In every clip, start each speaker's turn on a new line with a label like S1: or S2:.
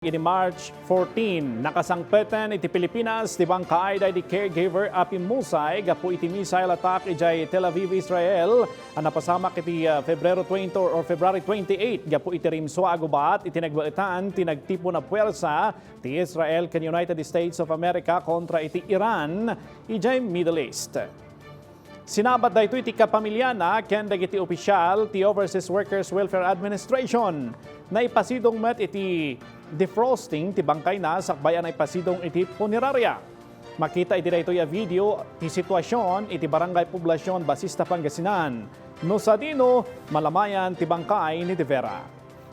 S1: Ini March 14, nakasangpeten iti Pilipinas ti Bangkay di caregiver a pimmusay gapu iti missile attack ijay Tel Aviv, Israel. Ang napasamak iti February 28 gapu iti rimswa gubat iti nagbaitan tinagtipo na puwersa ti Israel ken United States of America kontra iti Iran ijay Middle East. Sinabat dayto iti kapamilyana ken dagiti opisyal ti Overseas Workers Welfare Administration na ipasidong met iti defrosting ti Bangkay na sakbayan ay pasidong iti punerarya. Makita iti daytoy a video ti sitwasyon iti barangay poblasyon Basista Pangasinan. No sa dino malamayan ti Bangkay ni De Vera.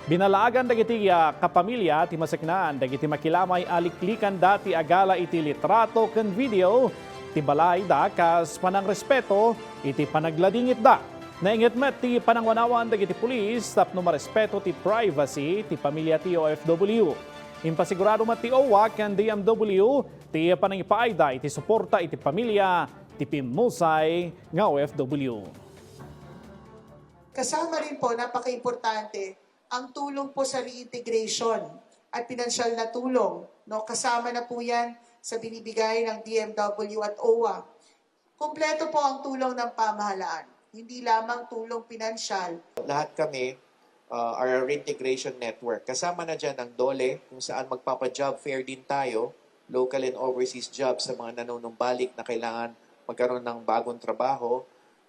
S1: Binalaagan dagiti kapamilya ti masaknan dagiti makilamay aliklikan dati agala iti litrato ken video ti balay da kas panang respeto iti panagladingit da. Nainget met ti panangwanawan dagiti pulis tapno marespeto ti privacy ti pamilya ti OFW. Impasigurado met ti OWA ken DMW ti panangipaayda iti suporta iti pamilya ti pimmusay nga OFW.
S2: Kasama rin po, napaka-importante, ang tulong po sa reintegration at pinansyal na tulong. No? Kasama na po yan sa binibigay ng DMW at OWA. Kompleto po ang tulong ng pamahalaan. Hindi lamang tulong pinansyal.
S3: Lahat kami are a reintegration network. Kasama na dyan ang DOLE kung saan magpapa-job fair din tayo, local and overseas jobs sa mga nanunumbalik na kailangan magkaroon ng bagong trabaho.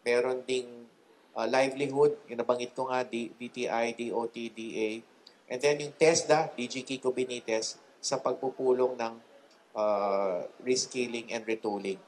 S3: Meron ding livelihood, yung nabanggit ko nga, DTI, DOT, DA. And then yung TESDA, DG Kiko Benitez, sa pagpupulong ng reskilling and retooling.